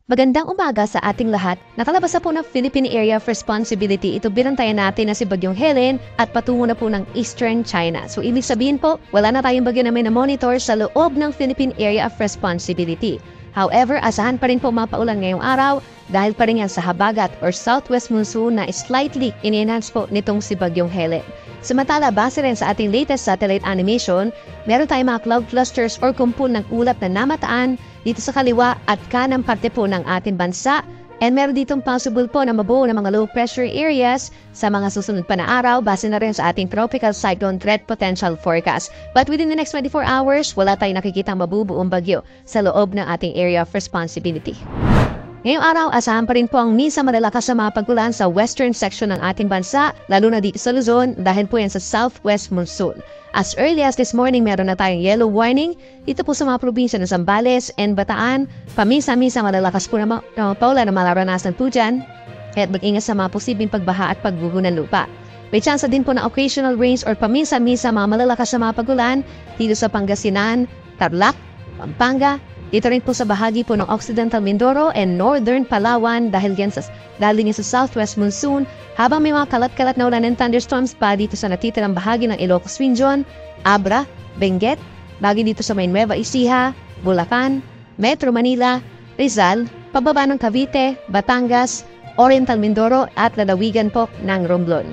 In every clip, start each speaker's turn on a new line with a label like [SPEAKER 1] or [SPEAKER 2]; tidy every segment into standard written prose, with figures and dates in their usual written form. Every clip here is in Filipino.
[SPEAKER 1] Magandang umaga sa ating lahat. Nakalabas na po ng Philippine Area of Responsibility. Ito binantayan natin na si Bagyong Helen at patungo na po ng Eastern China. So ibig sabihin po, wala na tayong bagyo na may na-monitor sa loob ng Philippine Area of Responsibility. However, asahan pa rin po mapaulan ngayong araw dahil pa rin yan sa habagat or southwest monsoon na slightly in-enhance po nitong si Bagyong Helen. Samantala, base rin sa ating latest satellite animation, meron tayong mga cloud clusters or kumpul ng ulap na namataan dito sa kaliwa at kanang parte po ng ating bansa. And meron ditong possible po na mabuo ng mga low pressure areas sa mga susunod pa na araw base na rin sa ating tropical cyclone threat potential forecast. But within the next 24 hours, wala tayong nakikitang mabubuong bagyo sa loob ng ating area of responsibility. Ngayong araw, asahan pa rin po ang minsan malalakas na mga pag-ulan sa western section ng ating bansa, lalo na dito sa Luzon dahil po yan sa southwest monsoon. As early as this morning, meron na tayong yellow warning dito po sa mga probinsya ng Zambales and Bataan. Paminsan-minsan malalakas po na paulan na mararanasan po dyan. Kaya't mag-ingat sa mga posibleng pagbaha at pagguho ng lupa. May chance din po na occasional rains or paminsan-minsan mga malalakas na mga pag-ulan dito sa Pangasinan, Tarlac, Pampanga. Dito rin po sa bahagi po ng Occidental Mindoro and Northern Palawan dahil yan sa southwest monsoon, habang may mga kalat-kalat na ulan and thunderstorms pa dito sa natitirang bahagi ng Ilocos Region, Abra, Benguet, bahagi dito sa may Nueva Ecija, Bulacan, Metro Manila, Rizal, pababa ng Cavite, Batangas, Oriental Mindoro at lalawigan po ng Romblon.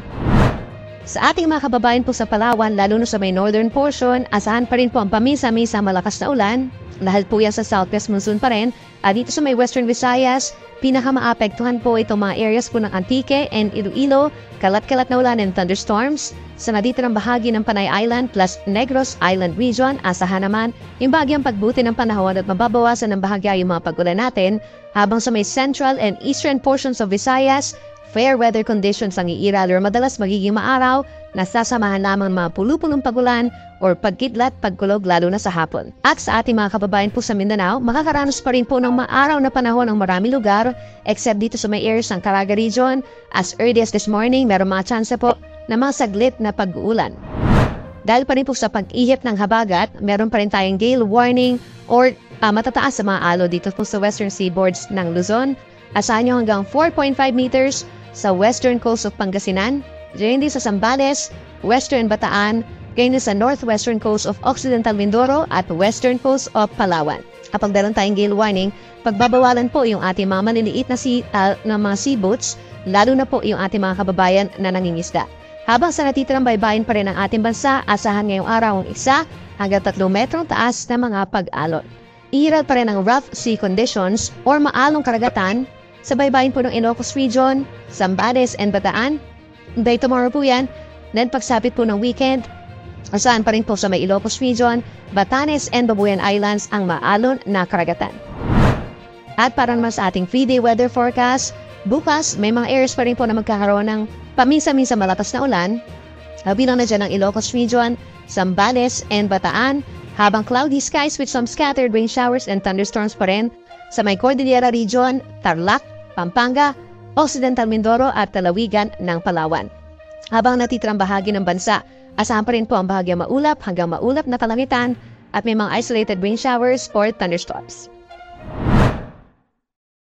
[SPEAKER 1] Sa ating mga kababayan po sa Palawan, lalo na sa may northern portion, asahan pa rin po ang pamisa-misa malakas na ulan dahil po yan sa southwest monsoon pa rin. At dito sa may western Visayas, pinakamaapektuhan po itong mga areas po ng Antique and Iloilo, kalat-kalat na ulan and thunderstorms. Sa naditirang bahagi ng Panay Island plus Negros Island region, asahan naman yung bahagyang pagbuti ng panahon at mababawasan ng bahagya yung mga pag-ulan natin, habang sa may central and eastern portions of Visayas, fair weather conditions ang iiral or madalas magiging maaraw, nasasamahan lamang mga pulupulong pagulan or pagkidlat, pagkulog lalo na sa hapon. At sa ating mga kababayan po sa Mindanao, makakaranas pa rin po ng maaraw na panahon ng maraming lugar except dito sa may areas ng Caraga region. As early as this morning, meron mga chance po na mga saglit na pag-uulan. Dahil pa rin po sa pag-ihip ng habagat, meron pa rin tayong gale warning or matataas sa mga alo dito po sa western seaboards ng Luzon. Asahan nyo hanggang 4.5 meters sa western coast of Pangasinan, gayon din sa Zambales, western Bataan, gayon din sa northwestern coast of Occidental Mindoro at western coast of Palawan. Kapag dalang tayong gale warning, pagbabawalan po yung ating mga maliliit na mga seaboats, lalo na po yung ating mga kababayan na nangingisda. Habang sa natitirang baybayin pa rin ng ating bansa, asahan ngayong araw ang 1 hanggang 3 metrong taas na mga pag-alon. Ihiral pa rin ang rough sea conditions or maalong karagatan sa baybayin po ng Ilocos Region, Zambales and Bataan. By tomorrow po yan. Then pagsapit po ng weekend, asahan pa rin po sa may Ilocos Region, Batanes and Babuyan Islands ang maalon na karagatan. At para naman sa ating 3-day weather forecast, bukas may mga areas pa rin po na magkakaroon ng paminsan-minsan malakas na ulan. Bilang na dyan ang Ilocos Region, Zambales and Bataan, habang cloudy skies with some scattered rain showers and thunderstorms pa rin sa may Cordillera Region, Tarlac, Pampanga, Occidental Mindoro at lalawigan ng Palawan. Habang natitirang bahagi ng bansa, asahan pa rin po ang bahagyang maulap hanggang maulap na kalangitan at may mga isolated rain showers or thunderstorms.